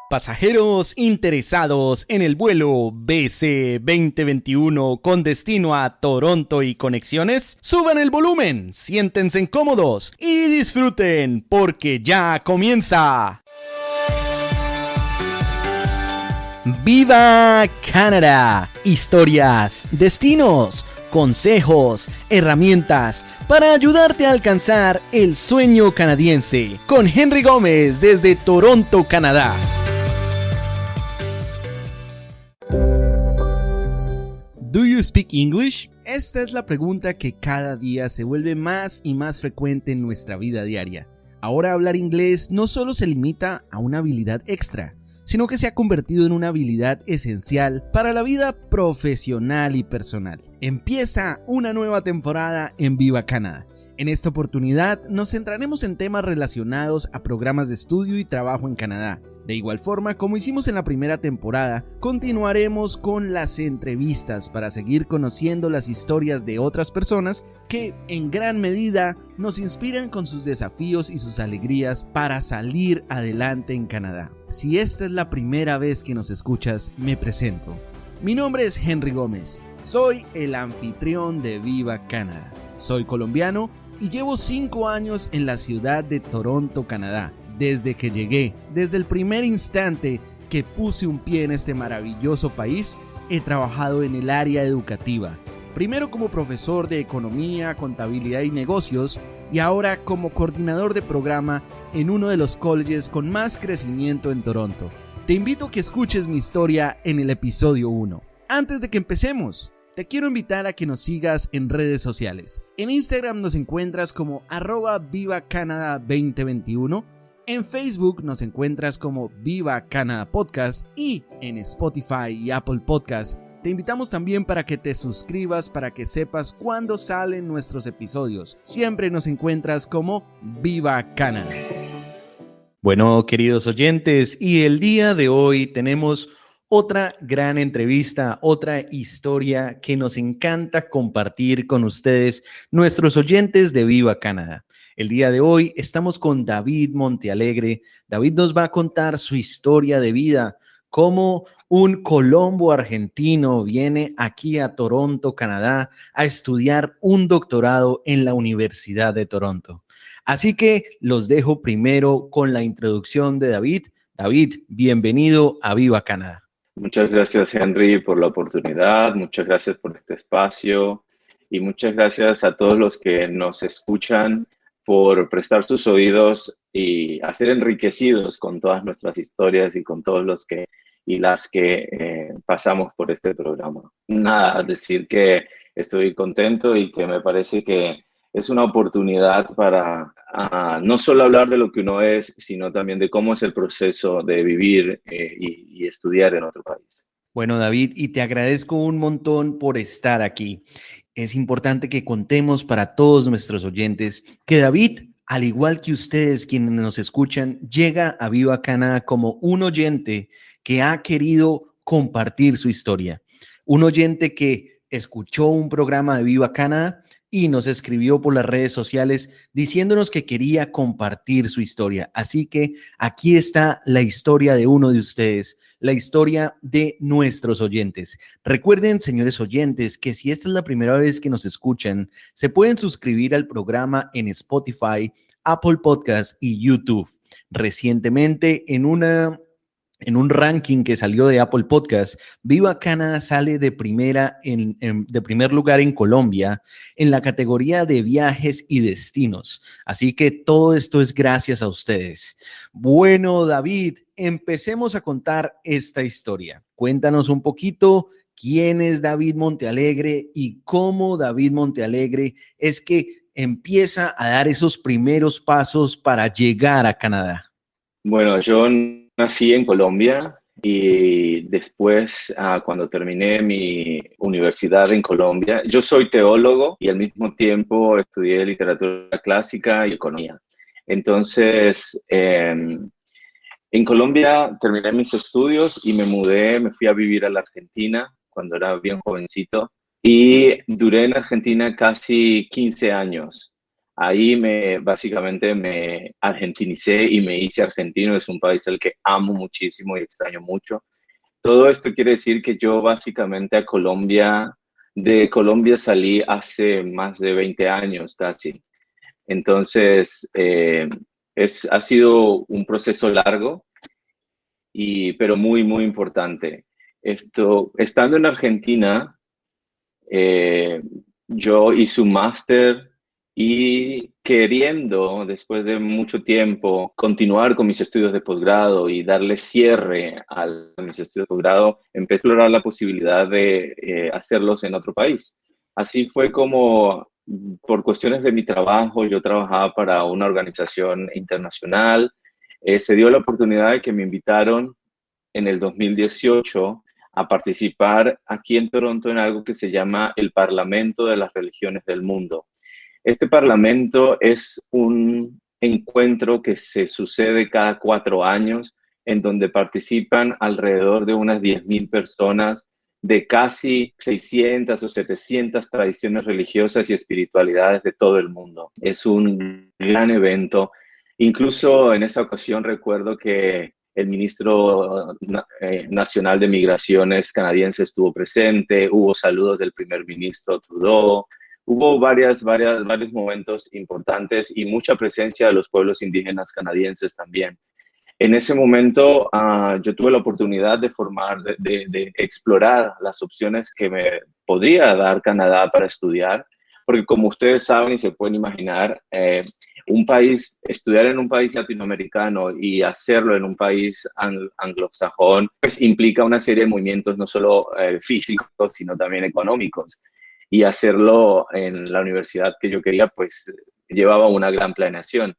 Pasajeros interesados en el vuelo BC 2021 con destino a Toronto y conexiones, suban el volumen, siéntense cómodos y disfruten porque ya comienza. ¡Viva Canadá! Historias, destinos, consejos, herramientas para ayudarte a alcanzar el sueño canadiense con Henry Gómez desde Toronto, Canadá. ¿Do you speak English? Esta es la pregunta que cada día se vuelve más y más frecuente en nuestra vida diaria. Ahora hablar inglés no solo se limita a una habilidad extra, sino que se ha convertido en una habilidad esencial para la vida profesional y personal. Empieza una nueva temporada en Viva Canadá. En esta oportunidad nos centraremos en temas relacionados a programas de estudio y trabajo en Canadá. De igual forma, como hicimos en la primera temporada, continuaremos con las entrevistas para seguir conociendo las historias de otras personas que, en gran medida, nos inspiran con sus desafíos y sus alegrías para salir adelante en Canadá. Si esta es la primera vez que nos escuchas, me presento. Mi nombre es Henry Gómez, soy el anfitrión de Viva Canadá. Soy colombiano y llevo 5 años en la ciudad de Toronto, Canadá. Desde que llegué, desde el primer instante que puse un pie en este maravilloso país, he trabajado en el área educativa. Primero como profesor de economía, contabilidad y negocios, y ahora como coordinador de programa en uno de los colleges con más crecimiento en Toronto. Te invito a que escuches mi historia en el episodio 1. Antes de que empecemos, te quiero invitar a que nos sigas en redes sociales. En Instagram nos encuentras como @VivaCanada2021. En Facebook nos encuentras como Viva Canadá Podcast y en Spotify y Apple Podcast. Te invitamos también para que te suscribas para que sepas cuándo salen nuestros episodios. Siempre nos encuentras como Viva Canadá. Bueno, queridos oyentes, y el día de hoy tenemos otra gran entrevista, otra historia que nos encanta compartir con ustedes, nuestros oyentes de Viva Canadá. El día de hoy estamos con David Montealegre. David nos va a contar su historia de vida, cómo un colombo argentino viene aquí a Toronto, Canadá, a estudiar un doctorado en la Universidad de Toronto. Así que los dejo primero con la introducción de David. David, bienvenido a Viva Canadá. Muchas gracias, Henry, por la oportunidad. Muchas gracias por este espacio y muchas gracias a todos los que nos escuchan por prestar sus oídos y a ser enriquecidos con todas nuestras historias y con todos los que y las que pasamos por este programa. Nada, decir que estoy contento y que me parece que es una oportunidad para no solo hablar de lo que uno es, sino también de cómo es el proceso de vivir y estudiar en otro país. Bueno, David, y te agradezco un montón por estar aquí. Es importante que contemos para todos nuestros oyentes que David, al igual que ustedes quienes nos escuchan, llega a Viva Canadá como un oyente que ha querido compartir su historia. Un oyente que escuchó un programa de Viva Canadá y nos escribió por las redes sociales diciéndonos que quería compartir su historia. Así que aquí está la historia de uno de ustedes, la historia de nuestros oyentes. Recuerden, señores oyentes, que si esta es la primera vez que nos escuchan, se pueden suscribir al programa en Spotify, Apple Podcast y YouTube. Recientemente, en un ranking que salió de Apple Podcast, Viva Canadá sale de primer lugar en Colombia en la categoría de viajes y destinos. Así que todo esto es gracias a ustedes. Bueno, David, empecemos a contar esta historia. Cuéntanos un poquito quién es David Montealegre y cómo David Montealegre es que empieza a dar esos primeros pasos para llegar a Canadá. Bueno, yo nací en Colombia y después, cuando terminé mi universidad en Colombia, yo soy teólogo y al mismo tiempo estudié literatura clásica y economía. Entonces, en Colombia terminé mis estudios y me fui a vivir a la Argentina cuando era bien jovencito y duré en Argentina casi 15 años. Ahí básicamente me argentinicé y me hice argentino. Es un país al que amo muchísimo y extraño mucho. Todo esto quiere decir que yo básicamente de Colombia salí hace más de 20 años casi. Entonces, ha sido un proceso largo, pero muy, muy importante. Estando en Argentina, eh, yo hice un máster y queriendo, después de mucho tiempo, continuar con mis estudios de posgrado y darle cierre a mis estudios de posgrado, empecé a explorar la posibilidad de hacerlos en otro país. Así fue como, por cuestiones de mi trabajo, yo trabajaba para una organización internacional. Se dio la oportunidad de que me invitaron en el 2018 a participar aquí en Toronto en algo que se llama el Parlamento de las Religiones del Mundo. Este Parlamento es un encuentro que se sucede cada 4 años, en donde participan alrededor de unas 10.000 personas de casi 600 o 700 tradiciones religiosas y espiritualidades de todo el mundo. Es un gran evento. Incluso en esa ocasión recuerdo que el ministro nacional de Migraciones canadiense estuvo presente, hubo saludos del primer ministro Trudeau, hubo varios momentos importantes y mucha presencia de los pueblos indígenas canadienses también. En ese momento yo tuve la oportunidad de explorar las opciones que me podría dar Canadá para estudiar, porque como ustedes saben y se pueden imaginar, estudiar en un país latinoamericano y hacerlo en un país anglosajón, pues implica una serie de movimientos no solo físicos, sino también económicos. Y hacerlo en la universidad que yo quería, pues llevaba una gran planeación.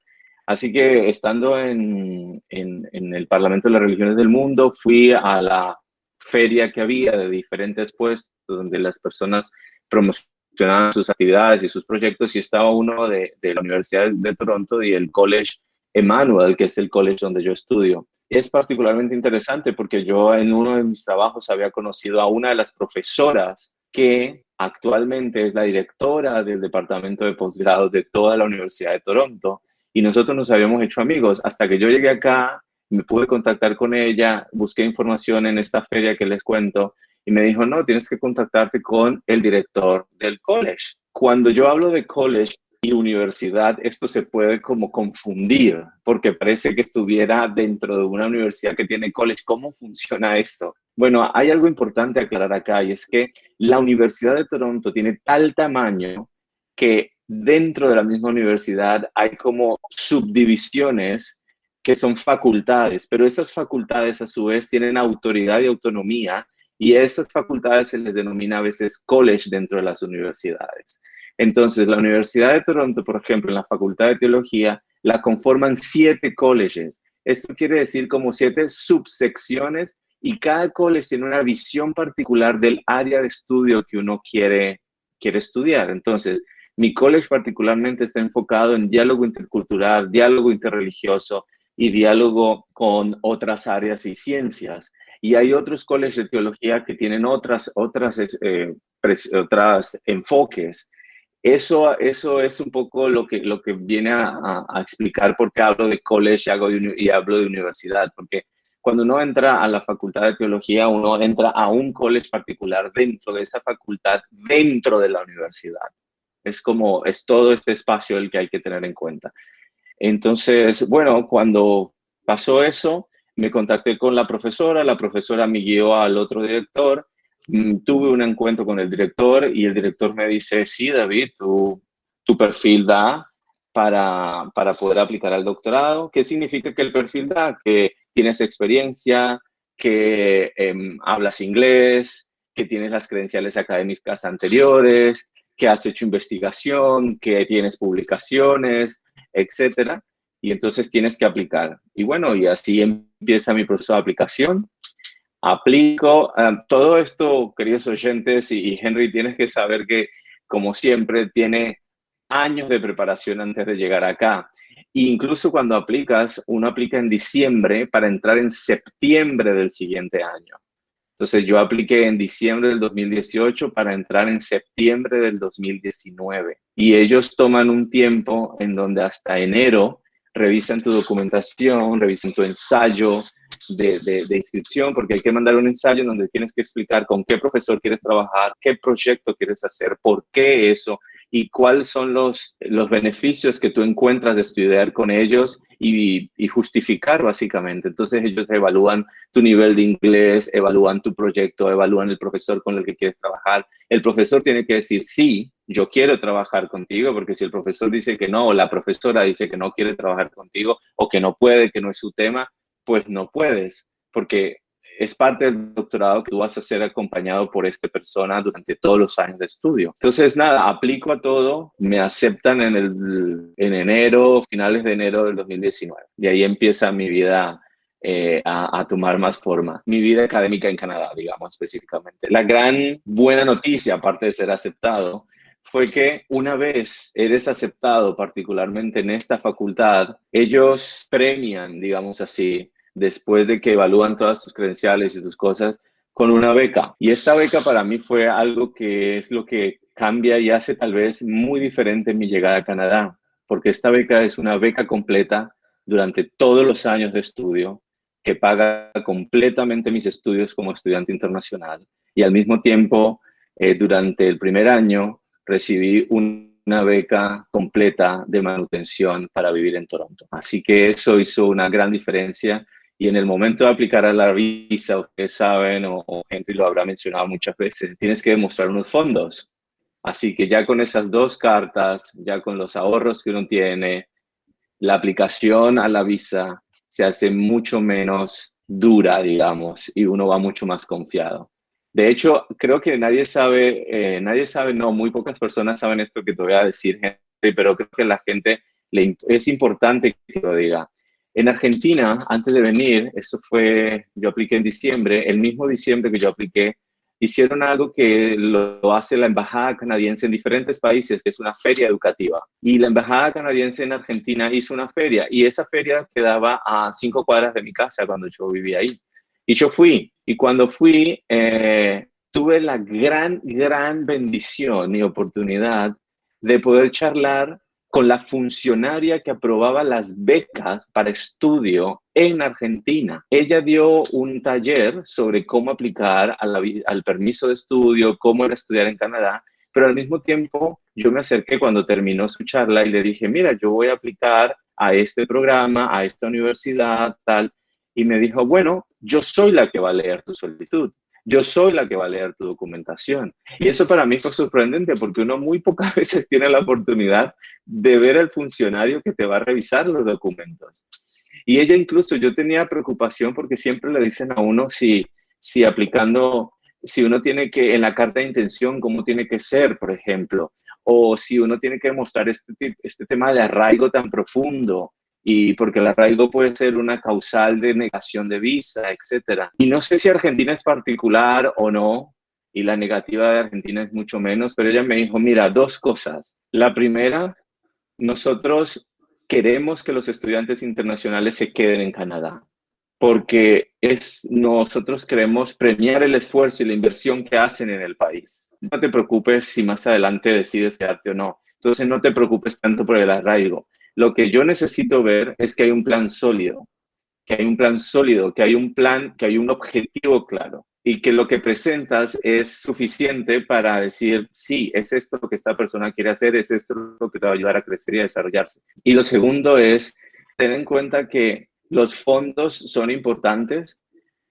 Así que estando en el Parlamento de las Religiones del Mundo, fui a la feria que había de diferentes puestos donde las personas promocionaban sus actividades y sus proyectos, y estaba uno de la Universidad de Toronto y el College Emmanuel, que es el college donde yo estudio. Es particularmente interesante porque yo en uno de mis trabajos había conocido a una de las profesoras que actualmente es la directora del departamento de posgrados de toda la Universidad de Toronto, y nosotros nos habíamos hecho amigos hasta que yo llegué acá, me pude contactar con ella, busqué información en esta feria que les cuento y me dijo, no, tienes que contactarte con el director del college. Cuando yo hablo de college y universidad, esto se puede como confundir porque parece que estuviera dentro de una universidad que tiene college. ¿Cómo funciona esto? Bueno, hay algo importante a aclarar acá, y es que la Universidad de Toronto tiene tal tamaño que dentro de la misma universidad hay como subdivisiones que son facultades, pero esas facultades a su vez tienen autoridad y autonomía, y esas facultades se les denomina a veces college dentro de las universidades. Entonces, la Universidad de Toronto, por ejemplo, en la Facultad de Teología, la conforman 7 colleges. Esto quiere decir como 7 subsecciones, y cada college tiene una visión particular del área de estudio que uno quiere estudiar. Entonces, mi college particularmente está enfocado en diálogo intercultural, diálogo interreligioso y diálogo con otras áreas y ciencias. Y hay otros colleges de teología que tienen otras enfoques. Eso es un poco lo que viene a explicar por qué hablo de college y hablo de universidad, porque cuando uno entra a la facultad de teología, uno entra a un college particular dentro de esa facultad, dentro de la universidad. Es todo este espacio el que hay que tener en cuenta. Entonces, bueno, cuando pasó eso, me contacté con la profesora me guió al otro director, tuve un encuentro con el director y el director me dice, sí, David, tu perfil da para poder aplicar al doctorado. ¿Qué significa que el perfil da? Que tienes experiencia, que hablas inglés, que tienes las credenciales académicas anteriores, que has hecho investigación, que tienes publicaciones, etcétera, y entonces tienes que aplicar. Y bueno, y así empieza mi proceso de aplicación. Aplico. Todo esto, queridos oyentes, y Henry, tienes que saber que, como siempre, tiene años de preparación antes de llegar acá. E incluso cuando aplicas, uno aplica en diciembre para entrar en septiembre del siguiente año. Entonces yo apliqué en diciembre del 2018 para entrar en septiembre del 2019. Y ellos toman un tiempo en donde hasta enero revisan tu documentación, revisan tu ensayo de inscripción, porque hay que mandar un ensayo en donde tienes que explicar con qué profesor quieres trabajar, qué proyecto quieres hacer, por qué eso y cuáles son los beneficios que tú encuentras de estudiar con ellos y justificar básicamente. Entonces ellos evalúan tu nivel de inglés, evalúan tu proyecto, evalúan el profesor con el que quieres trabajar. El profesor tiene que decir, sí, yo quiero trabajar contigo, porque si el profesor dice que no, o la profesora dice que no quiere trabajar contigo, o que no puede, que no es su tema, pues no puedes, porque es parte del doctorado que tú vas a ser acompañado por esta persona durante todos los años de estudio. Entonces, nada, aplico a todo, me aceptan en enero, finales de enero del 2019. Y ahí empieza mi vida a tomar más forma. Mi vida académica en Canadá, digamos específicamente. La gran buena noticia, aparte de ser aceptado, fue que una vez eres aceptado, particularmente en esta facultad, ellos premian, digamos así, después de que evalúan todas tus credenciales y tus cosas, con una beca. Y esta beca para mí fue algo que es lo que cambia y hace tal vez muy diferente mi llegada a Canadá, porque esta beca es una beca completa durante todos los años de estudio, que paga completamente mis estudios como estudiante internacional. Y al mismo tiempo, durante el primer año, recibí una beca completa de manutención para vivir en Toronto. Así que eso hizo una gran diferencia. Y en el momento de aplicar a la visa, ustedes saben, o Henry lo habrá mencionado muchas veces, tienes que demostrar unos fondos. Así que ya con esas dos cartas, ya con los ahorros que uno tiene, la aplicación a la visa se hace mucho menos dura, digamos, y uno va mucho más confiado. De hecho, creo que nadie sabe, no, muy pocas personas saben esto que te voy a decir, Henry, pero creo que la gente es importante que lo diga. En Argentina, antes de venir, yo apliqué en diciembre, el mismo diciembre que yo apliqué, hicieron algo que lo hace la Embajada Canadiense en diferentes países, que es una feria educativa. Y la Embajada Canadiense en Argentina hizo una feria, y esa feria quedaba a 5 cuadras de mi casa cuando yo vivía ahí. Y yo fui, y cuando fui, tuve la gran bendición y oportunidad de poder charlar con la funcionaria que aprobaba las becas para estudio en Argentina. Ella dio un taller sobre cómo aplicar al permiso de estudio, cómo era estudiar en Canadá, pero al mismo tiempo yo me acerqué cuando terminó su charla y le dije, mira, yo voy a aplicar a este programa, a esta universidad, tal, y me dijo, bueno, yo soy la que va a leer tu solicitud. Yo soy la que va a leer tu documentación. Y eso para mí fue sorprendente porque uno muy pocas veces tiene la oportunidad de ver al funcionario que te va a revisar los documentos. Y ella incluso, yo tenía preocupación porque siempre le dicen a uno si aplicando, si uno tiene que, en la carta de intención, cómo tiene que ser, por ejemplo, o si uno tiene que mostrar este tema de arraigo tan profundo, y porque el arraigo puede ser una causal de negación de visa, etcétera. Y no sé si Argentina es particular o no, y la negativa de Argentina es mucho menos, pero ella me dijo, mira, dos cosas. La primera, nosotros queremos que los estudiantes internacionales se queden en Canadá, porque nosotros queremos premiar el esfuerzo y la inversión que hacen en el país. No te preocupes si más adelante decides quedarte o no. Entonces no te preocupes tanto por el arraigo. Lo que yo necesito ver es que hay un plan sólido, que hay un plan sólido, que hay un plan, que hay un objetivo claro y que lo que presentas es suficiente para decir, sí, es esto lo que esta persona quiere hacer, es esto lo que te va a ayudar a crecer y a desarrollarse. Y lo segundo es tener en cuenta que los fondos son importantes,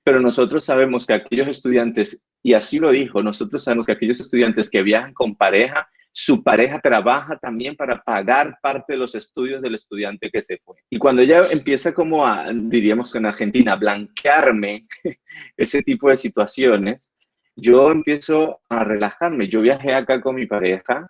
pero nosotros sabemos que aquellos estudiantes, y así lo dijo, nosotros sabemos que aquellos estudiantes que viajan con pareja, su pareja trabaja también para pagar parte de los estudios del estudiante que se fue. Y cuando ella empieza como diríamos en Argentina, a blanquearme ese tipo de situaciones, yo empiezo a relajarme. Yo viajé acá con mi pareja,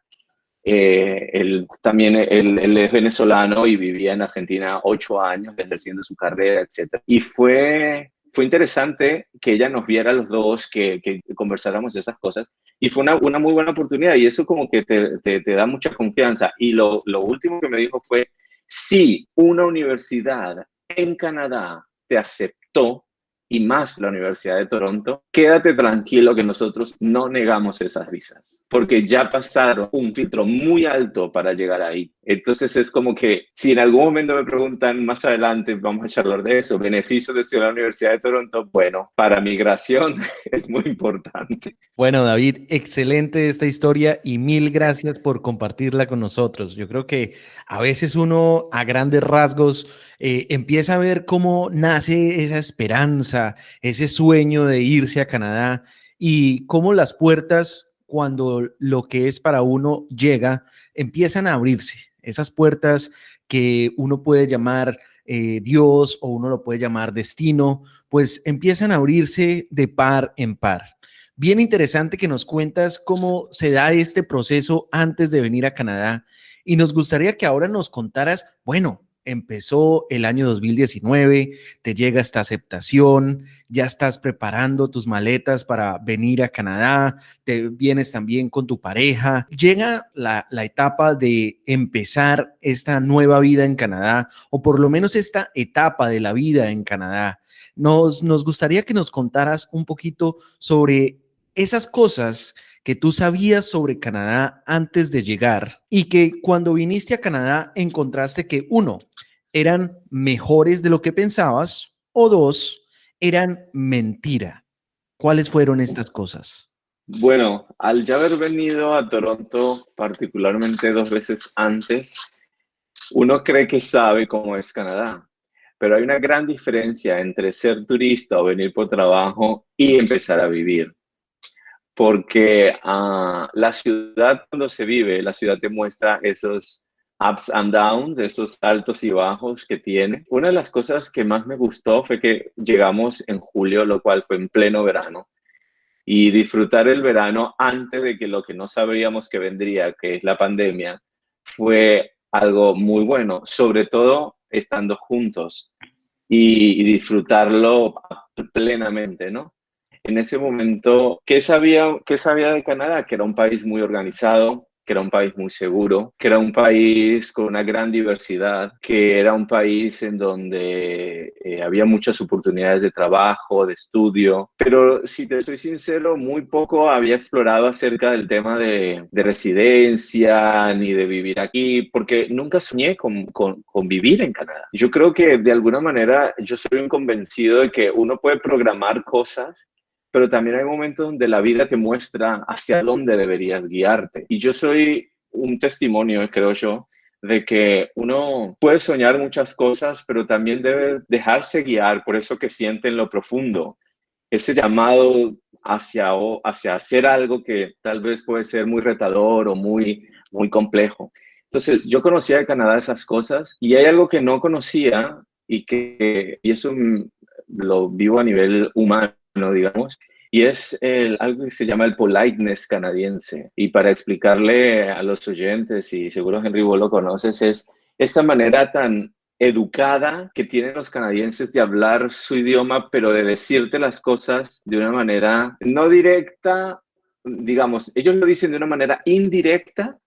él es venezolano y vivía en Argentina 8 años, ejerciendo su carrera, etc. Y fue interesante que ella nos viera a los dos, que conversáramos de esas cosas, y fue una muy buena oportunidad, y eso como que te da mucha confianza. Y lo último que me dijo fue, si una universidad en Canadá te aceptó, y más la Universidad de Toronto, quédate tranquilo que nosotros no negamos esas visas, porque ya pasaron un filtro muy alto para llegar ahí. Entonces es como que si en algún momento me preguntan más adelante, vamos a charlar de eso, beneficios de estudiar en la Universidad de Toronto, bueno, para migración es muy importante. Bueno, David, excelente esta historia y mil gracias por compartirla con nosotros. Yo creo que a veces uno a grandes rasgos empieza a ver cómo nace esa esperanza, ese sueño de irse a Canadá y cómo las puertas, cuando lo que es para uno llega, empiezan a abrirse. Esas puertas que uno puede llamar Dios o uno lo puede llamar destino, pues empiezan a abrirse de par en par. Bien interesante que nos cuentas cómo se da este proceso antes de venir a Canadá y nos gustaría que ahora nos contaras, bueno, empezó el año 2019, te llega esta aceptación, ya estás preparando tus maletas para venir a Canadá, te vienes también con tu pareja, llega la etapa de empezar esta nueva vida en Canadá o por lo menos esta etapa de la vida en Canadá. Nos gustaría que nos contaras un poquito sobre esas cosas que tú sabías sobre Canadá antes de llegar y que cuando viniste a Canadá encontraste que uno, eran mejores de lo que pensabas o dos, eran mentira. ¿Cuáles fueron estas cosas? Bueno, al ya haber venido a Toronto, particularmente 2 veces antes, uno cree que sabe cómo es Canadá, pero hay una gran diferencia entre ser turista o venir por trabajo y empezar a vivir. Porque la ciudad cuando se vive, la ciudad te muestra esos ups and downs, esos altos y bajos que tiene. Una de las cosas que más me gustó fue que llegamos en julio, lo cual fue en pleno verano, y disfrutar el verano antes de que lo que no sabíamos que vendría, que es la pandemia, fue algo muy bueno, sobre todo estando juntos y disfrutarlo plenamente, ¿no? En ese momento, qué sabía de Canadá? Que era un país muy organizado, que era un país muy seguro, que era un país con una gran diversidad, que era un país en donde había muchas oportunidades de trabajo, de estudio, pero si te soy sincero, muy poco había explorado acerca del tema de residencia ni de vivir aquí, porque nunca soñé con vivir en Canadá. Yo creo que de alguna manera yo soy un convencido de que uno puede programar cosas, pero también hay momentos donde la vida te muestra hacia dónde deberías guiarte. Y yo soy un testimonio, creo yo, de que uno puede soñar muchas cosas, pero también debe dejarse guiar por eso que siente en lo profundo, ese llamado hacia hacer algo que tal vez puede ser muy retador o muy complejo. Entonces, yo conocía de Canadá esas cosas y hay algo que no conocía y eso lo vivo a nivel humano, digamos, y es algo que se llama el politeness canadiense. Y para explicarle a los oyentes, y seguro Henry vos lo conoces, es esa manera tan educada que tienen los canadienses de hablar su idioma, pero de decirte las cosas de una manera no directa, digamos, ellos lo dicen de una manera indirecta,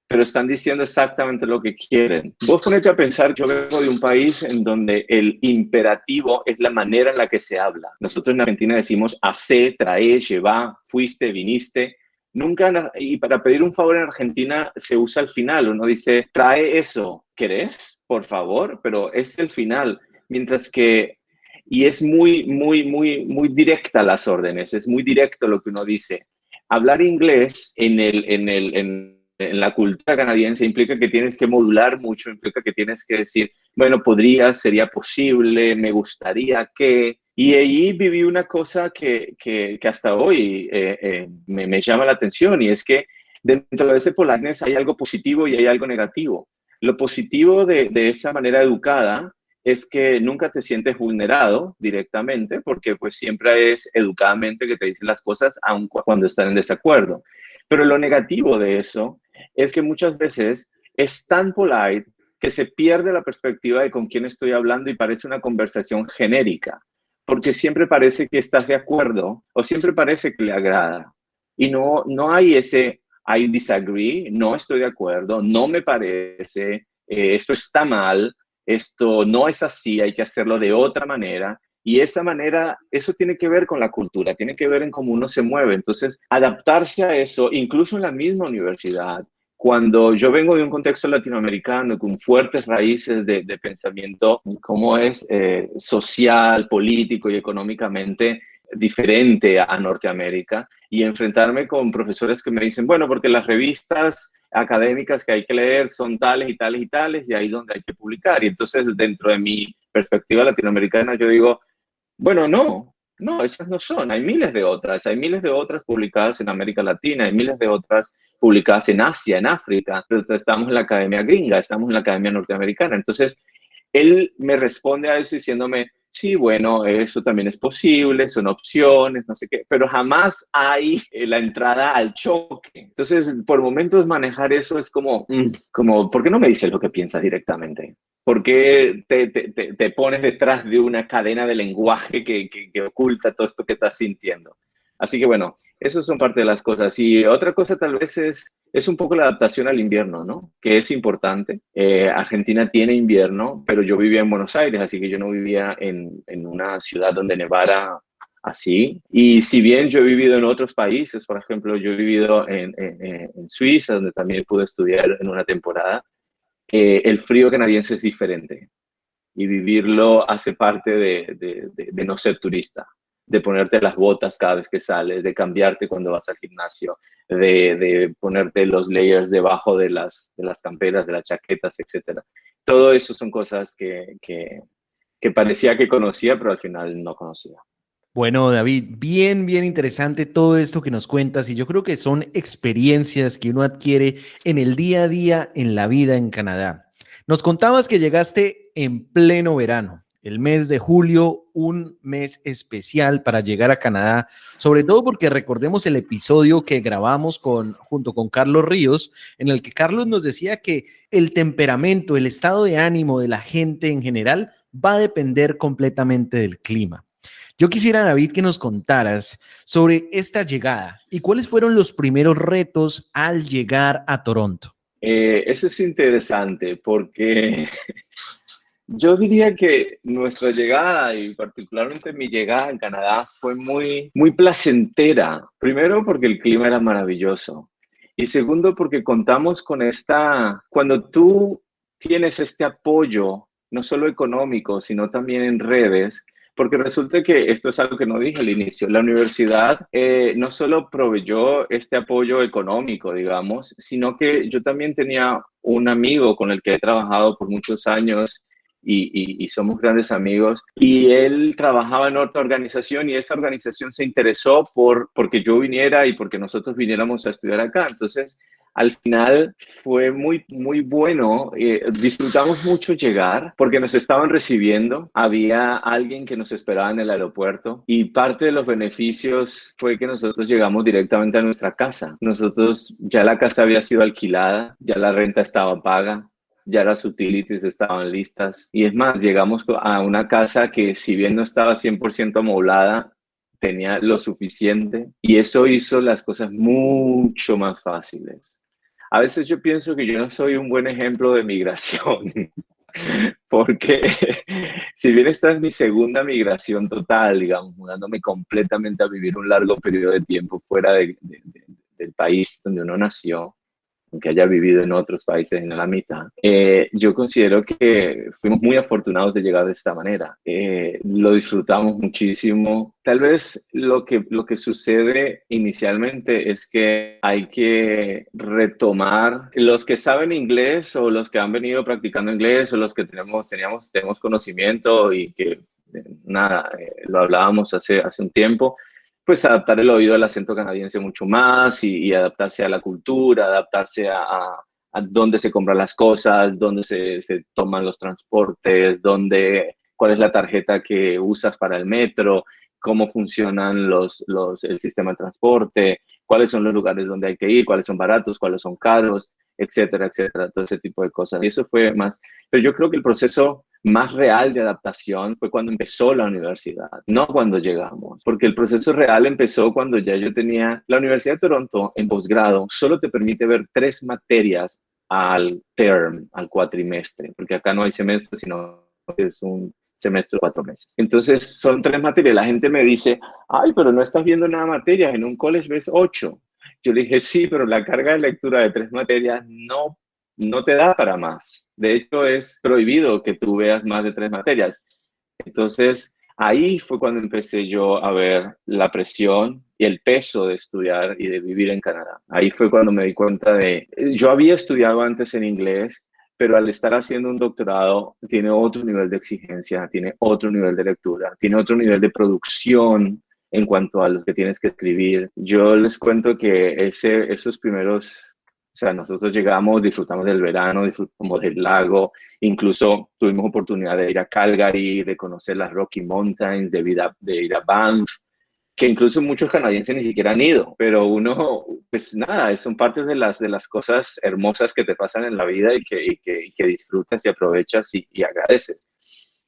pero están diciendo exactamente lo que quieren. Vos ponete a pensar, yo vengo de un país en donde el imperativo es la manera en la que se habla. Nosotros en Argentina decimos hacé, trae, lleva, fuiste, viniste. Nunca, y para pedir un favor en Argentina se usa el final. Uno dice, trae eso, ¿querés? Por favor, pero es el final. Mientras que, y es muy directa las órdenes, es muy directo lo que uno dice. Hablar inglés en la cultura canadiense implica que tienes que modular mucho, implica que tienes que decir, bueno, podría, sería posible, me gustaría que... Y allí viví una cosa que hasta hoy me llama la atención y es que dentro de ese politeness hay algo positivo y hay algo negativo. Lo positivo de esa manera educada es que nunca te sientes vulnerado directamente porque pues siempre es educadamente que te dicen las cosas aun cuando están en desacuerdo. Pero lo negativo de eso es que muchas veces es tan polite que se pierde la perspectiva de con quién estoy hablando y parece una conversación genérica, porque siempre parece que estás de acuerdo o siempre parece que le agrada. Y no hay ese I disagree, no estoy de acuerdo, no me parece, esto está mal, esto no es así, hay que hacerlo de otra manera. Y esa manera, eso tiene que ver con la cultura, tiene que ver en cómo uno se mueve. Entonces, adaptarse a eso, incluso en la misma universidad, cuando yo vengo de un contexto latinoamericano con fuertes raíces de pensamiento, como es social, político y económicamente diferente a Norteamérica, y enfrentarme con profesores que me dicen, bueno, porque las revistas académicas que hay que leer son tales y tales y tales, y ahí es donde hay que publicar. Y entonces, dentro de mi perspectiva latinoamericana, yo digo, bueno, no, esas no son. Hay miles de otras publicadas en América Latina, hay miles de otras publicadas en Asia, en África. Estamos en la academia gringa, estamos en la academia norteamericana. Entonces, él me responde a eso diciéndome, sí, bueno, eso también es posible, son opciones, no sé qué, pero jamás hay la entrada al choque. Entonces, por momentos manejar eso es como, ¿por qué no me dices lo que piensas directamente? ¿Por qué te pones detrás de una cadena de lenguaje que oculta todo esto que estás sintiendo? Así que bueno, eso son parte de las cosas. Y otra cosa tal vez es un poco la adaptación al invierno, ¿no? Que es importante. Argentina tiene invierno, pero yo vivía en Buenos Aires, así que yo no vivía en una ciudad donde nevara así. Y si bien yo he vivido en otros países, por ejemplo, yo he vivido en Suiza, donde también pude estudiar en una temporada, el frío canadiense es diferente y vivirlo hace parte de no ser turista, de ponerte las botas cada vez que sales, de cambiarte cuando vas al gimnasio, de ponerte los layers debajo de las camperas, de las chaquetas, etc. Todo eso son cosas que parecía que conocía, pero al final no conocía. Bueno, David, bien, bien interesante todo esto que nos cuentas y yo creo que son experiencias que uno adquiere en el día a día en la vida en Canadá. Nos contabas que llegaste en pleno verano, el mes de julio, un mes especial para llegar a Canadá, sobre todo porque recordemos el episodio que grabamos junto con Carlos Ríos, en el que Carlos nos decía que el temperamento, el estado de ánimo de la gente en general va a depender completamente del clima. Yo quisiera, David, que nos contaras sobre esta llegada y cuáles fueron los primeros retos al llegar a Toronto. Eso es interesante porque yo diría que nuestra llegada y particularmente mi llegada en Canadá fue muy, muy placentera. Primero porque el clima era maravilloso y segundo porque contamos con cuando tú tienes este apoyo, no solo económico, sino también en redes, porque resulta que esto es algo que no dije al inicio, la universidad no solo proveyó este apoyo económico, digamos, sino que yo también tenía un amigo con el que he trabajado por muchos años y somos grandes amigos. Y él trabajaba en otra organización y esa organización se interesó porque yo viniera y porque nosotros viniéramos a estudiar acá. Entonces, al final fue muy, muy bueno. Disfrutamos mucho llegar porque nos estaban recibiendo. Había alguien que nos esperaba en el aeropuerto y parte de los beneficios fue que nosotros llegamos directamente a nuestra casa. Nosotros ya la casa había sido alquilada, ya la renta estaba paga, ya las utilities estaban listas. Y es más, llegamos a una casa que si bien no estaba 100% amoblada, tenía lo suficiente y eso hizo las cosas mucho más fáciles. A veces yo pienso que yo no soy un buen ejemplo de migración, porque si bien esta es mi segunda migración total, digamos, mudándome completamente a vivir un largo periodo de tiempo fuera del país donde uno nació, aunque haya vivido en otros países en la mitad, yo considero que fuimos muy afortunados de llegar de esta manera. Lo disfrutamos muchísimo. Tal vez lo que sucede inicialmente es que hay que retomar los que saben inglés o los que han venido practicando inglés o los que tenemos conocimiento y que nada, lo hablábamos hace un tiempo, pues adaptar el oído al acento canadiense mucho más y adaptarse a la cultura, adaptarse a dónde se compran las cosas, dónde se toman los transportes, cuál es la tarjeta que usas para el metro, cómo funcionan el sistema de transporte, cuáles son los lugares donde hay que ir, cuáles son baratos, cuáles son caros, etcétera, etcétera, todo ese tipo de cosas. Y eso fue más, pero yo creo que el proceso más real de adaptación fue cuando empezó la universidad, no cuando llegamos, porque el proceso real empezó cuando ya yo tenía la Universidad de Toronto en posgrado, solo te permite ver 3 materias al term, al cuatrimestre, porque acá no hay semestre, sino que es un semestre, 4 meses. Entonces, son 3 materias. La gente me dice, ay, pero no estás viendo nada de materias, en un college ves 8. Yo le dije, sí, pero la carga de lectura de 3 materias no te da para más. De hecho, es prohibido que tú veas más de 3 materias. Entonces, ahí fue cuando empecé yo a ver la presión y el peso de estudiar y de vivir en Canadá. Ahí fue cuando me di cuenta yo había estudiado antes en inglés, pero al estar haciendo un doctorado tiene otro nivel de exigencia, tiene otro nivel de lectura, tiene otro nivel de producción en cuanto a los que tienes que escribir. Yo les cuento que esos primeros, o sea, nosotros llegamos, disfrutamos del verano, disfrutamos del lago, incluso tuvimos oportunidad de ir a Calgary, de conocer las Rocky Mountains, de ir a Banff, que incluso muchos canadienses ni siquiera han ido, pero uno, pues nada, son partes de las cosas hermosas que te pasan en la vida y que disfrutas y aprovechas y agradeces.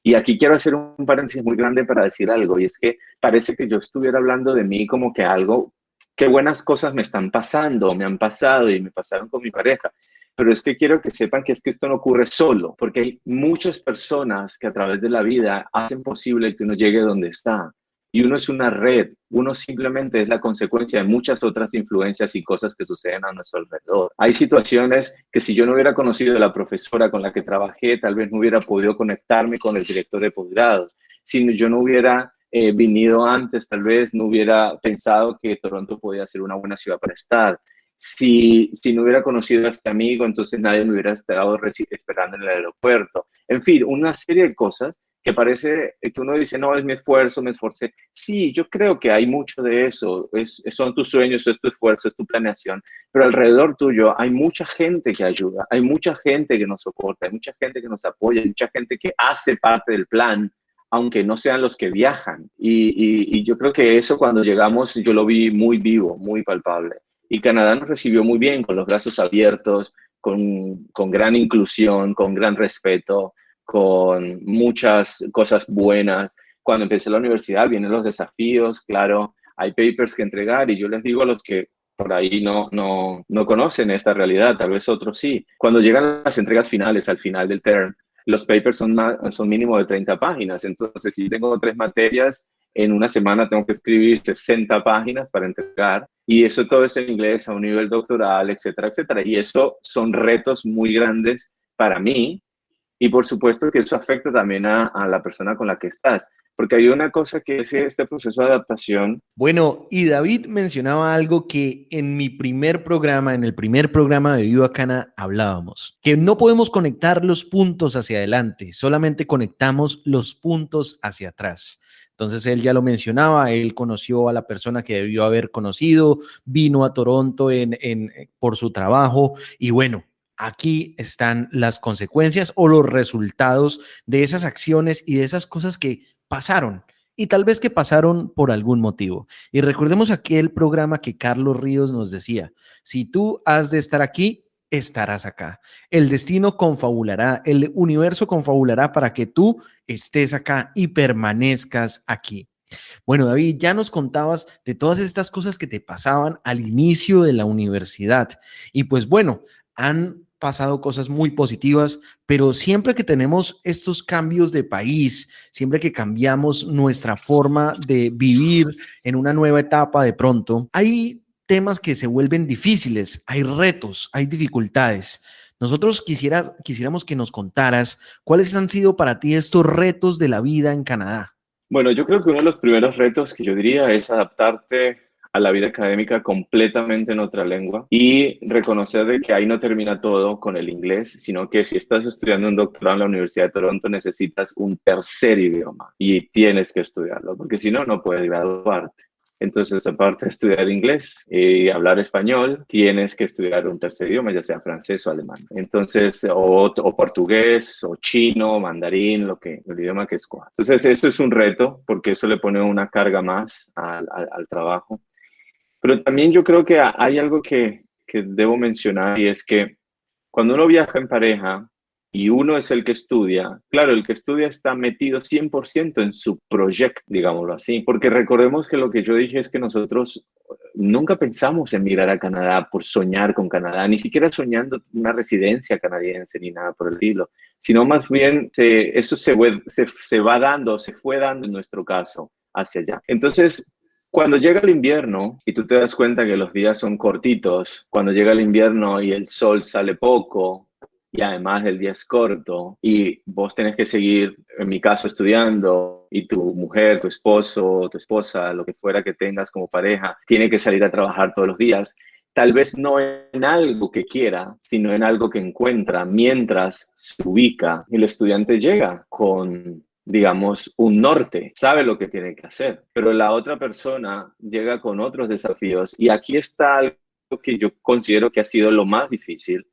Y aquí quiero hacer un paréntesis muy grande para decir algo, y es que parece que yo estuviera hablando de mí como que algo, qué buenas cosas me están pasando, me han pasado y me pasaron con mi pareja. Pero es que quiero que sepan que es que esto no ocurre solo, porque hay muchas personas que a través de la vida hacen posible que uno llegue donde está. Y uno es una red, uno simplemente es la consecuencia de muchas otras influencias y cosas que suceden a nuestro alrededor. Hay situaciones que si yo no hubiera conocido a la profesora con la que trabajé, tal vez no hubiera podido conectarme con el director de posgrados. Si yo no hubiera venido antes, tal vez no hubiera pensado que Toronto podía ser una buena ciudad para estar. Si no hubiera conocido a este amigo, entonces nadie me hubiera estado esperando en el aeropuerto. En fin, una serie de cosas que parece que uno dice, no, es mi esfuerzo, me esforcé. Sí, yo creo que hay mucho de eso. Son tus sueños, es tu esfuerzo, es tu planeación. Pero alrededor tuyo hay mucha gente que ayuda, hay mucha gente que nos soporta, hay mucha gente que nos apoya, hay mucha gente que hace parte del plan, aunque no sean los que viajan. Y yo creo que eso cuando llegamos, yo lo vi muy vivo, muy palpable. Y Canadá nos recibió muy bien, con los brazos abiertos, con gran inclusión, con gran respeto, con muchas cosas buenas. Cuando empecé la universidad vienen los desafíos, claro, hay papers que entregar y yo les digo a los que por ahí no conocen esta realidad, tal vez otros sí. Cuando llegan las entregas finales, al final del term, los papers son mínimo de 30 páginas. Entonces, si tengo 3 materias, en una semana tengo que escribir 60 páginas para entregar y eso todo es en inglés a un nivel doctoral, etcétera, etcétera. Y eso son retos muy grandes para mí y por supuesto que eso afecta también a la persona con la que estás, porque hay una cosa que es este proceso de adaptación. Bueno, y David mencionaba algo que en mi primer programa, en el primer programa de Viva Cana, hablábamos, que no podemos conectar los puntos hacia adelante, solamente conectamos los puntos hacia atrás. Entonces él ya lo mencionaba, él conoció a la persona que debió haber conocido, vino a Toronto por su trabajo y bueno, aquí están las consecuencias o los resultados de esas acciones y de esas cosas que pasaron y tal vez que pasaron por algún motivo. Y recordemos aquel programa que Carlos Ríos nos decía, si tú has de estar aquí, estarás acá. El destino confabulará, el universo confabulará para que tú estés acá y permanezcas aquí. Bueno, David, ya nos contabas de todas estas cosas que te pasaban al inicio de la universidad. Y pues bueno, han pasado cosas muy positivas, pero siempre que tenemos estos cambios de país, siempre que cambiamos nuestra forma de vivir en una nueva etapa de pronto, hay temas que se vuelven difíciles, hay retos, hay dificultades. Nosotros quisiéramos que nos contaras cuáles han sido para ti estos retos de la vida en Canadá. Bueno, yo creo que uno de los primeros retos que yo diría es adaptarte a la vida académica completamente en otra lengua y reconocer de que ahí no termina todo con el inglés, sino que si estás estudiando un doctorado en la Universidad de Toronto necesitas un tercer idioma y tienes que estudiarlo, porque si no, no puedes graduarte. Entonces, aparte de estudiar inglés y hablar español, tienes que estudiar un tercer idioma, ya sea francés o alemán. Entonces, o portugués, o chino, o mandarín, el idioma que escojas. Entonces, eso es un reto, porque eso le pone una carga más al trabajo. Pero también yo creo que hay algo que debo mencionar y es que cuando uno viaja en pareja y uno es el que estudia, claro, el que estudia está metido 100% en su proyecto, digámoslo así, porque recordemos que lo que yo dije es que nosotros nunca pensamos en migrar a Canadá por soñar con Canadá, ni siquiera soñando una residencia canadiense ni nada por el estilo, sino más bien eso se va dando, se fue dando en nuestro caso hacia allá. Entonces, cuando llega el invierno y tú te das cuenta que los días son cortitos, cuando llega el invierno y el sol sale poco y además el día es corto y vos tenés que seguir, en mi caso, estudiando y tu mujer, tu esposo, tu esposa, lo que fuera que tengas como pareja, tiene que salir a trabajar todos los días, tal vez no en algo que quiera, sino en algo que encuentra mientras se ubica. Y el estudiante llega con, digamos, un norte, sabe lo que tiene que hacer, pero la otra persona llega con otros desafíos. Y aquí está algo que yo considero que ha sido lo más difícil,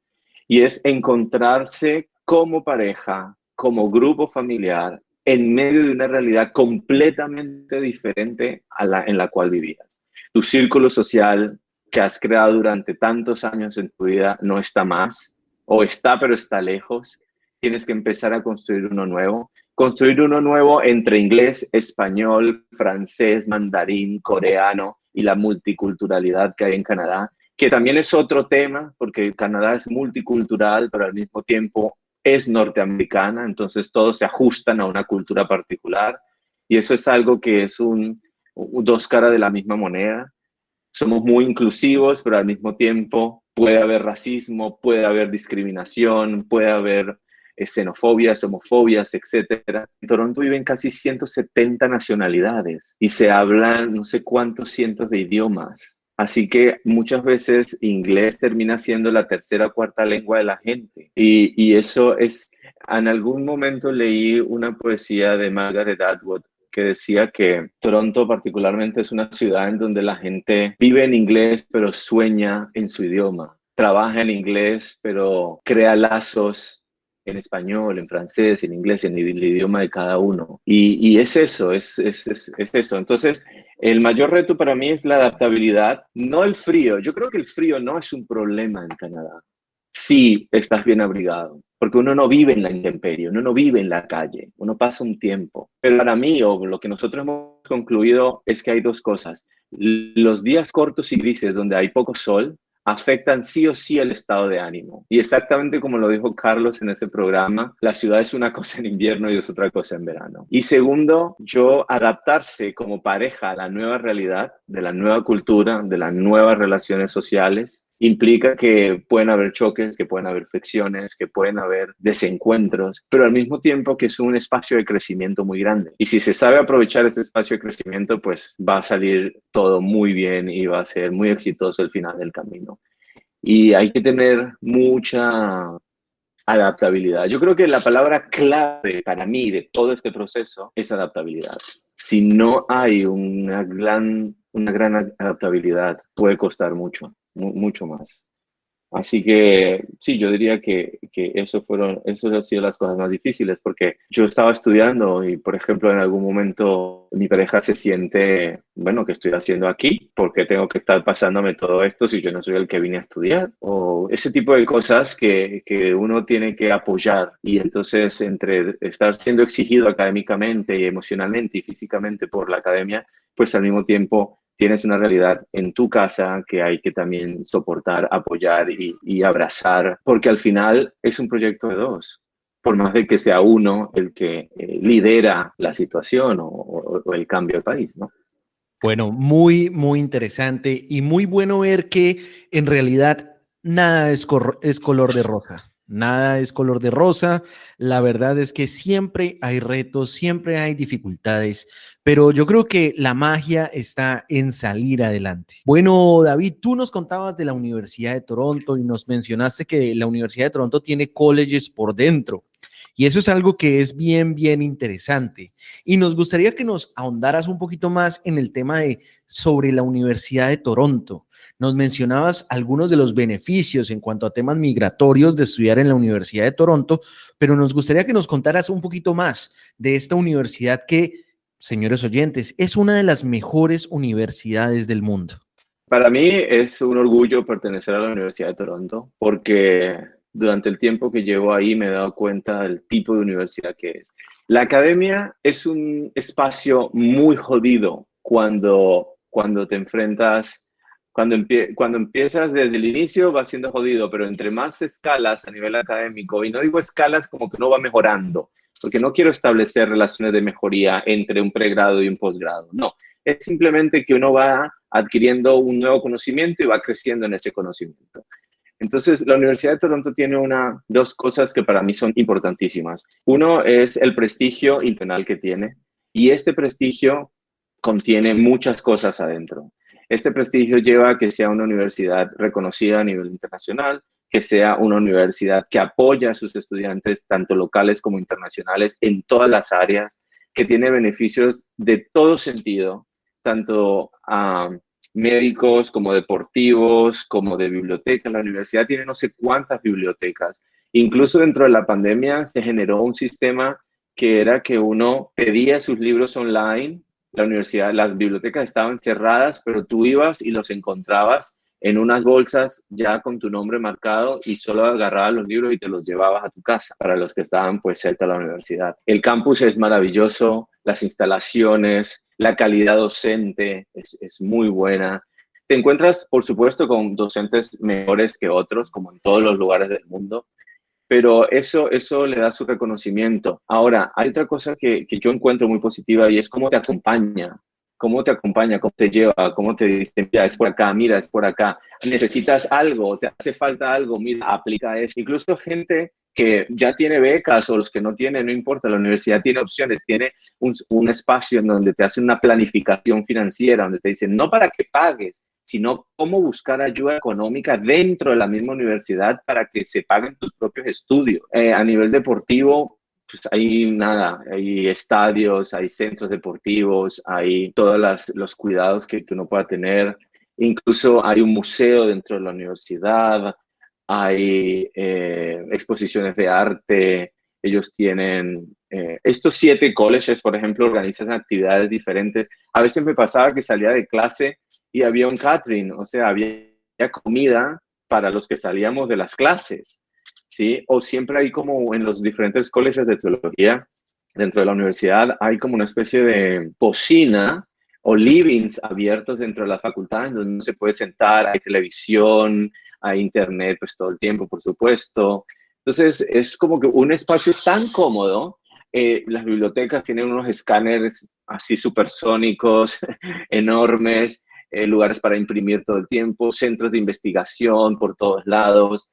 y es encontrarse como pareja, como grupo familiar, en medio de una realidad completamente diferente en la cual vivías. Tu círculo social que has creado durante tantos años en tu vida no está más, o está pero está lejos. Tienes que empezar a construir uno nuevo entre inglés, español, francés, mandarín, coreano y la multiculturalidad que hay en Canadá, que también es otro tema, porque Canadá es multicultural, pero al mismo tiempo es norteamericana, entonces todos se ajustan a una cultura particular, y eso es algo que es dos caras de la misma moneda. Somos muy inclusivos, pero al mismo tiempo puede haber racismo, puede haber discriminación, puede haber xenofobias, homofobias, etcétera. En Toronto viven casi 170 nacionalidades y se hablan no sé cuántos cientos de idiomas. Así que muchas veces inglés termina siendo la tercera o cuarta lengua de la gente. Y eso es, en algún momento leí una poesía de Margaret Atwood que decía que Toronto particularmente es una ciudad en donde la gente vive en inglés, pero sueña en su idioma. Trabaja en inglés, pero crea lazos en español, en francés, en inglés, en el idioma de cada uno. Y es eso, es eso. Entonces, el mayor reto para mí es la adaptabilidad, no el frío. Yo creo que el frío no es un problema en Canadá. Sí, estás bien abrigado, porque uno no vive en la intemperie, uno no vive en la calle, uno pasa un tiempo. Pero para mí, o lo que nosotros hemos concluido, es que hay dos cosas. Los días cortos y grises donde hay poco sol afectan sí o sí el estado de ánimo. Y exactamente como lo dijo Carlos en ese programa, la ciudad es una cosa en invierno y es otra cosa en verano. Y segundo, adaptarse como pareja a la nueva realidad, de la nueva cultura, de las nuevas relaciones sociales, implica que pueden haber choques, que pueden haber fricciones, que pueden haber desencuentros, pero al mismo tiempo que es un espacio de crecimiento muy grande. Y si se sabe aprovechar ese espacio de crecimiento, pues va a salir todo muy bien y va a ser muy exitoso el final del camino. Y hay que tener mucha adaptabilidad. Yo creo que la palabra clave para mí de todo este proceso es adaptabilidad. Si no hay una gran adaptabilidad, puede costar mucho, mucho más. Así que sí, yo diría que eso han sido las cosas más difíciles, porque yo estaba estudiando y, por ejemplo, en algún momento mi pareja se siente, bueno, ¿qué estoy haciendo aquí? ¿Por qué tengo que estar pasándome todo esto si yo no soy el que vine a estudiar? O ese tipo de cosas que uno tiene que apoyar. Y entonces, entre estar siendo exigido académicamente y emocionalmente y físicamente por la academia, pues al mismo tiempo tienes una realidad en tu casa que hay que también soportar, apoyar y abrazar, porque al final es un proyecto de dos, por más de que sea uno el que lidera la situación o el cambio de país, ¿no? Bueno, muy, muy interesante y muy bueno ver que en realidad nada es color de rosa. Nada es color de rosa. La verdad es que siempre hay retos, siempre hay dificultades, pero yo creo que la magia está en salir adelante. Bueno, David, tú nos contabas de la Universidad de Toronto y nos mencionaste que la Universidad de Toronto tiene colleges por dentro. Y eso es algo que es bien, bien interesante. Y nos gustaría que nos ahondaras un poquito más en el tema sobre la Universidad de Toronto. Nos mencionabas algunos de los beneficios en cuanto a temas migratorios de estudiar en la Universidad de Toronto, pero nos gustaría que nos contaras un poquito más de esta universidad que, señores oyentes, es una de las mejores universidades del mundo. Para mí es un orgullo pertenecer a la Universidad de Toronto porque durante el tiempo que llevo ahí me he dado cuenta del tipo de universidad que es. La academia es un espacio muy jodido cuando te enfrentas, cuando empiezas desde el inicio va siendo jodido, pero entre más escalas a nivel académico, y no digo escalas como que uno va mejorando, porque no quiero establecer relaciones de mejoría entre un pregrado y un posgrado, no, es simplemente que uno va adquiriendo un nuevo conocimiento y va creciendo en ese conocimiento. Entonces, la Universidad de Toronto tiene dos cosas que para mí son importantísimas. Uno es el prestigio internacional que tiene, y este prestigio contiene muchas cosas adentro. Este prestigio lleva a que sea una universidad reconocida a nivel internacional, que sea una universidad que apoya a sus estudiantes, tanto locales como internacionales, en todas las áreas, que tiene beneficios de todo sentido, tanto médicos como deportivos, como de biblioteca. La universidad tiene no sé cuántas bibliotecas. Incluso dentro de la pandemia se generó un sistema que era que uno pedía sus libros online. La universidad, las bibliotecas estaban cerradas, pero tú ibas y los encontrabas en unas bolsas ya con tu nombre marcado y solo agarrabas los libros y te los llevabas a tu casa para los que estaban pues cerca de la universidad. El campus es maravilloso, las instalaciones, la calidad docente es muy buena. Te encuentras, por supuesto, con docentes mejores que otros, como en todos los lugares del mundo, pero eso le da su reconocimiento. Ahora, hay otra cosa que yo encuentro muy positiva y es cómo te acompaña. Cómo te acompaña, cómo te lleva, cómo te dice, mira, es por acá, mira, es por acá. Necesitas algo, te hace falta algo, mira, aplica eso. Incluso gente que ya tiene becas o los que no tienen, no importa, la universidad tiene opciones, tiene un espacio en donde te hacen una planificación financiera, donde te dicen, no para que pagues, sino cómo buscar ayuda económica dentro de la misma universidad para que se paguen tus propios estudios. A nivel deportivo, pues hay nada, hay estadios, hay centros deportivos, hay todos los cuidados que uno pueda tener. Incluso hay un museo dentro de la universidad, hay exposiciones de arte. Ellos tienen, estos 7 colleges, por ejemplo, organizan actividades diferentes. A veces me pasaba que salía de clase y había un catering, o sea, había comida para los que salíamos de las clases, ¿sí? O siempre hay como en los diferentes colegios de teología, dentro de la universidad, hay como una especie de cocina o livings abiertos dentro de la facultad, donde uno se puede sentar, hay televisión, hay internet, pues todo el tiempo, por supuesto. Entonces, es como que un espacio tan cómodo. Las bibliotecas tienen unos escáneres así supersónicos, enormes, lugares para imprimir todo el tiempo, centros de investigación por todos lados,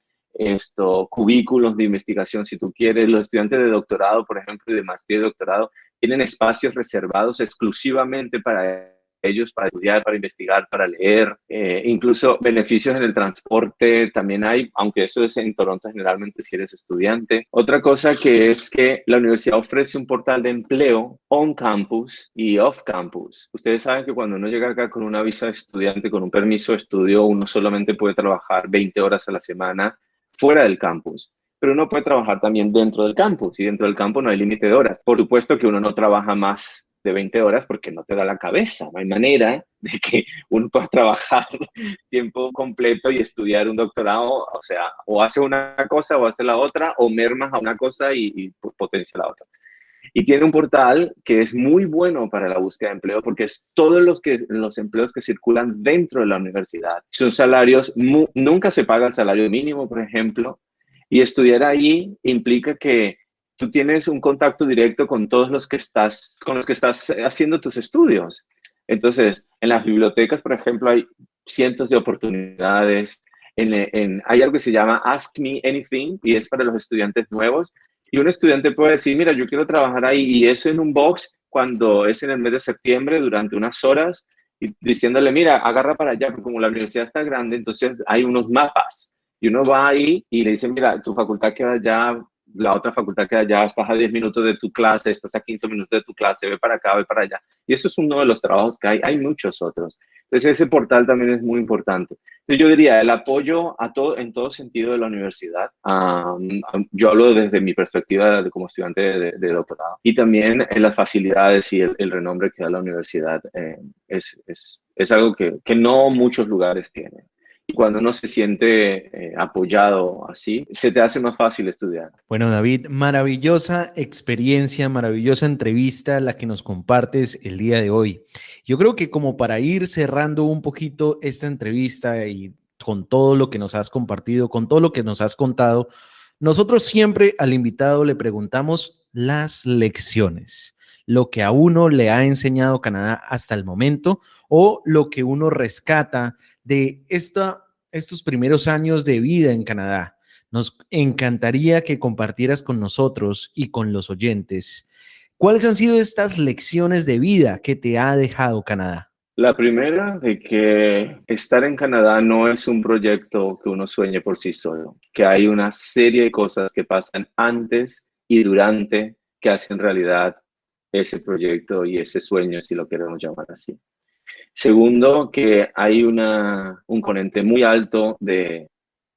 cubículos de investigación si tú quieres. Los estudiantes de doctorado, por ejemplo, y de maestría y doctorado, tienen espacios reservados exclusivamente para ellos, para estudiar, para investigar, para leer. Incluso beneficios en el transporte también hay, aunque eso es en Toronto generalmente si eres estudiante. Otra cosa que es que la universidad ofrece un portal de empleo on campus y off campus. Ustedes saben que cuando uno llega acá con una visa de estudiante, con un permiso de estudio, uno solamente puede trabajar 20 horas a la semana fuera del campus, pero uno puede trabajar también dentro del campus, y dentro del campus no hay límite de horas. Por supuesto que uno no trabaja más de 20 horas porque no te da la cabeza, no hay manera de que uno pueda trabajar tiempo completo y estudiar un doctorado, o sea, o hace una cosa o hace la otra, o mermas a una cosa y potencia la otra. Y tiene un portal que es muy bueno para la búsqueda de empleo porque es todos los empleos que circulan dentro de la universidad. Son salarios, nunca se paga el salario mínimo, por ejemplo, y estudiar ahí implica que tú tienes un contacto directo con todos con los que estás haciendo tus estudios. Entonces, en las bibliotecas, por ejemplo, hay cientos de oportunidades. Hay algo que se llama Ask Me Anything y es para los estudiantes nuevos. Y un estudiante puede decir, mira, yo quiero trabajar ahí, y eso en un box cuando es en el mes de septiembre durante unas horas, y diciéndole, mira, agarra para allá, porque como la universidad está grande, entonces hay unos mapas. Y uno va ahí y le dice, mira, tu facultad queda allá, la otra facultad queda allá, estás a 10 minutos de tu clase, estás a 15 minutos de tu clase, ve para acá, ve para allá. Y eso es uno de los trabajos que hay muchos otros. Entonces ese portal también es muy importante. Entonces yo diría, el apoyo en todo sentido de la universidad. Yo hablo desde mi perspectiva como estudiante de doctorado. Y también en las facilidades y el renombre que da la universidad es algo que no muchos lugares tienen. y cuando uno se siente apoyado así, se te hace más fácil estudiar. Bueno, David, maravillosa experiencia, maravillosa entrevista la que nos compartes el día de hoy. Yo creo que como para ir cerrando un poquito esta entrevista y con todo lo que nos has compartido, con todo lo que nos has contado, nosotros siempre al invitado le preguntamos las lecciones, lo que a uno le ha enseñado Canadá hasta el momento o lo que uno rescata de estos primeros años de vida en Canadá. Nos encantaría que compartieras con nosotros y con los oyentes cuáles han sido estas lecciones de vida que te ha dejado Canadá. La primera, de que estar en Canadá no es un proyecto que uno sueñe por sí solo, que hay una serie de cosas que pasan antes y durante que hacen realidad ese proyecto y ese sueño, si lo queremos llamar así. Segundo, que hay un componente muy alto de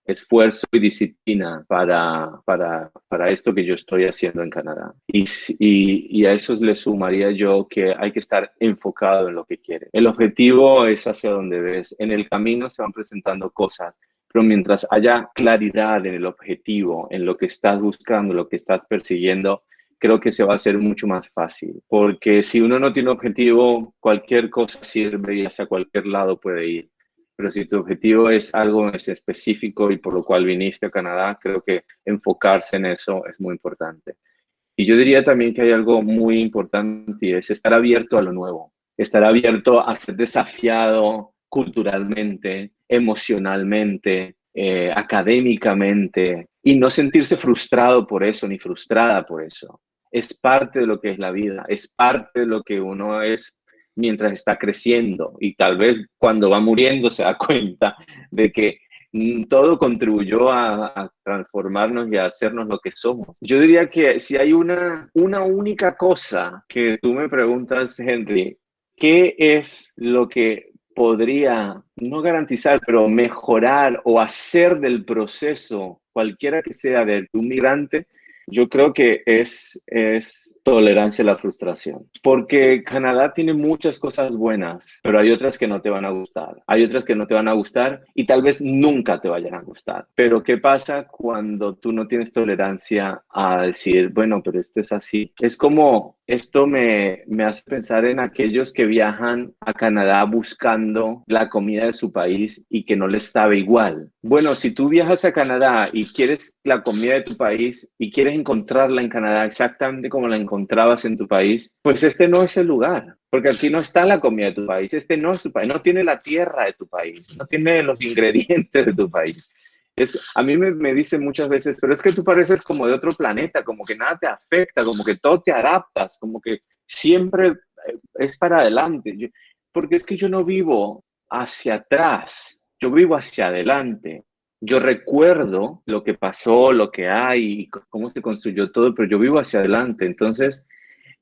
esfuerzo y disciplina para esto que yo estoy haciendo en Canadá. Y a eso le sumaría yo que hay que estar enfocado en lo que quiere. El objetivo es hacia donde ves. En el camino se van presentando cosas, pero mientras haya claridad en el objetivo, en lo que estás buscando, lo que estás persiguiendo, creo que se va a hacer mucho más fácil. Porque si uno no tiene objetivo, cualquier cosa sirve y hacia cualquier lado puede ir. Pero si tu objetivo es algo específico y por lo cual viniste a Canadá, creo que enfocarse en eso es muy importante. Y yo diría también que hay algo muy importante y es estar abierto a lo nuevo, estar abierto a ser desafiado culturalmente, emocionalmente, académicamente y no sentirse frustrado por eso ni frustrada por eso. Es parte de lo que es la vida, es parte de lo que uno es mientras está creciendo y tal vez cuando va muriendo se da cuenta de que todo contribuyó a transformarnos y a hacernos lo que somos. Yo diría que si hay una única cosa que tú me preguntas, Henry, ¿qué es lo que podría, no garantizar, pero mejorar o hacer del proceso, cualquiera que sea, de un migrante? Yo creo que es tolerancia a la frustración, porque Canadá tiene muchas cosas buenas, pero hay otras que no te van a gustar. Hay otras que no te van a gustar y tal vez nunca te vayan a gustar. Pero ¿qué pasa cuando tú no tienes tolerancia a decir, bueno, pero esto es así? Es como, esto me hace pensar en aquellos que viajan a Canadá buscando la comida de su país y que no les sabe igual. Bueno, si tú viajas a Canadá y quieres la comida de tu país y quieres encontrarla en Canadá exactamente como la encontrabas en tu país, pues este no es el lugar, porque aquí no está la comida de tu país, este no es tu país, no tiene la tierra de tu país, no tiene los ingredientes de tu país. A mí me dicen muchas veces, pero es que tú pareces como de otro planeta, como que nada te afecta, como que todo te adaptas, como que siempre es para adelante. Porque es que yo no vivo hacia atrás, yo vivo hacia adelante. Yo recuerdo lo que pasó, lo que hay, cómo se construyó todo, pero yo vivo hacia adelante. Entonces,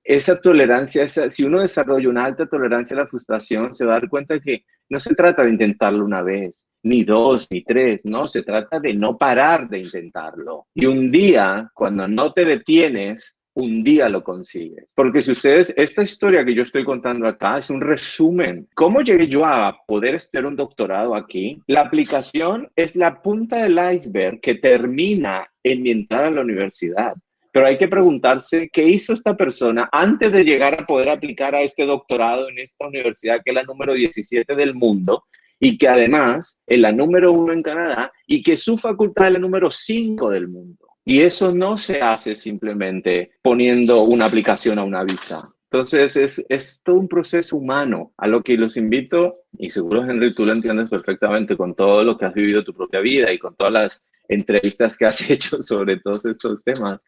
esa tolerancia, si uno desarrolla una alta tolerancia a la frustración, se va a dar cuenta que no se trata de intentarlo una vez, ni dos, ni tres, no, se trata de no parar de intentarlo. Y un día, cuando no te detienes, un día lo consigues. Porque si ustedes, esta historia que yo estoy contando acá es un resumen. ¿Cómo llegué yo a poder estudiar un doctorado aquí? La aplicación es la punta del iceberg que termina en mi entrada a la universidad. Pero hay que preguntarse qué hizo esta persona antes de llegar a poder aplicar a este doctorado en esta universidad que es la número 17 del mundo y que además es la número 1 en Canadá y que su facultad es la número 5 del mundo. Y eso no se hace simplemente poniendo una aplicación a una visa. Entonces es todo un proceso humano a lo que los invito, y seguro Henry tú lo entiendes perfectamente con todo lo que has vivido tu propia vida y con todas las entrevistas que has hecho sobre todos estos temas.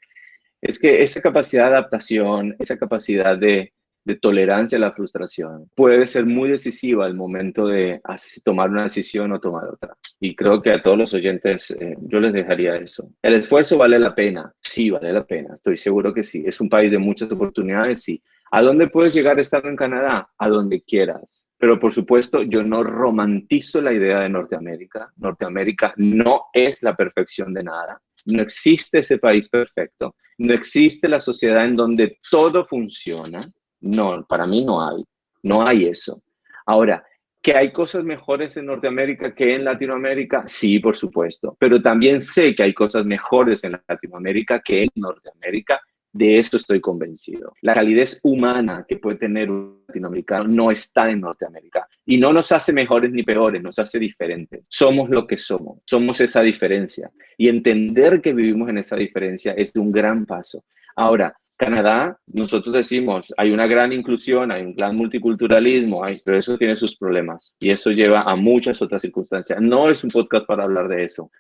Es que esa capacidad de adaptación, esa capacidad de tolerancia a la frustración puede ser muy decisiva al momento de tomar una decisión o tomar otra. Y creo que a todos los oyentes yo les dejaría eso. ¿El esfuerzo vale la pena? Sí, vale la pena. Estoy seguro que sí. Es un país de muchas oportunidades, sí. ¿A dónde puedes llegar estando en Canadá? A donde quieras. Pero por supuesto, yo no romantizo la idea de Norteamérica. Norteamérica no es la perfección de nada. No existe ese país perfecto. No existe la sociedad en donde todo funciona. No, para mí no hay eso. Ahora, ¿Que hay cosas mejores en Norteamérica que en Latinoamérica? Sí, por supuesto. Pero también sé que hay cosas mejores en Latinoamérica que en Norteamérica. De esto estoy convencido. La calidez humana que puede tener un latinoamericano no está en Norteamérica. Y no nos hace mejores ni peores, nos hace diferentes. Somos lo que somos. Somos esa diferencia. Y entender que vivimos en esa diferencia es un gran paso. Ahora, Canadá, nosotros decimos, hay una gran inclusión, hay un gran multiculturalismo, pero eso tiene sus problemas y eso lleva a muchas otras circunstancias. No es un podcast para hablar de eso,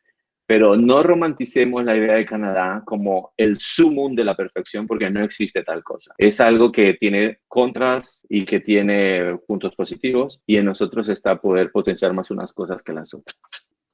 pero no romanticemos la idea de Canadá como el sumum de la perfección porque no existe tal cosa. Es algo que tiene contras y que tiene puntos positivos y en nosotros está poder potenciar más unas cosas que las otras.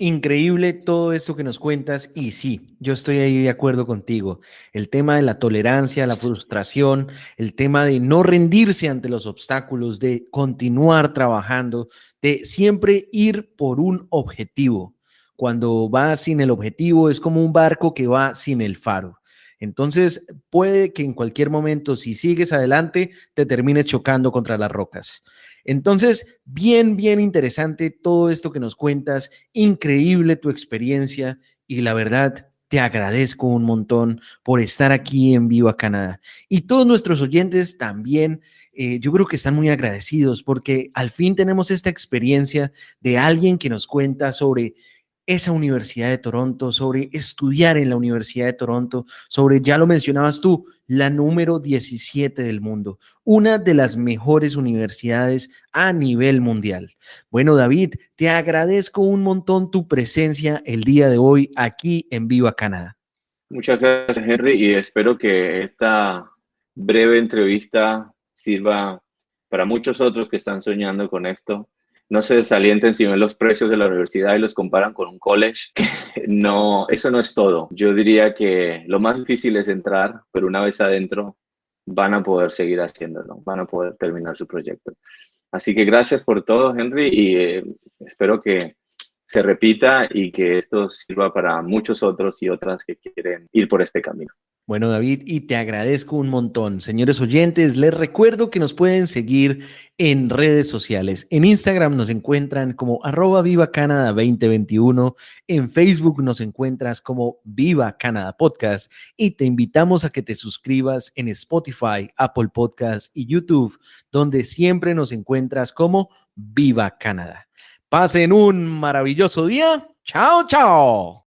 Increíble todo esto que nos cuentas y sí, yo estoy ahí de acuerdo contigo. El tema de la tolerancia, la frustración, el tema de no rendirse ante los obstáculos, de continuar trabajando, de siempre ir por un objetivo. Cuando vas sin el objetivo es como un barco que va sin el faro. Entonces puede que en cualquier momento, si sigues adelante, te termines chocando contra las rocas. Entonces, bien interesante todo esto que nos cuentas, increíble tu experiencia y la verdad, te agradezco un montón por estar aquí en Viva Canadá. Y todos nuestros oyentes también, yo creo que están muy agradecidos porque al fin tenemos esta experiencia de alguien que nos cuenta sobre esa Universidad de Toronto, sobre estudiar en la Universidad de Toronto, sobre, ya lo mencionabas tú, la número 17 del mundo, una de las mejores universidades a nivel mundial. Bueno, David, te agradezco un montón tu presencia el día de hoy aquí en Viva Canadá. Muchas gracias, Henry, y espero que esta breve entrevista sirva para muchos otros que están soñando con esto. No se desalienten si ven los precios de la universidad y los comparan con un college. No, eso no es todo. Yo diría que lo más difícil es entrar, pero una vez adentro van a poder seguir haciéndolo, van a poder terminar su proyecto. Así que gracias por todo, Henry, y espero que se repita y que esto sirva para muchos otros y otras que quieren ir por este camino. Bueno, David, y te agradezco un montón. Señores oyentes, les recuerdo que nos pueden seguir en redes sociales. En Instagram nos encuentran como @VivaCanada2021. En Facebook nos encuentras como Viva Canadá Podcast. Y te invitamos a que te suscribas en Spotify, Apple Podcast y YouTube, donde siempre nos encuentras como Viva Canadá. Pasen un maravilloso día. Chao, chao.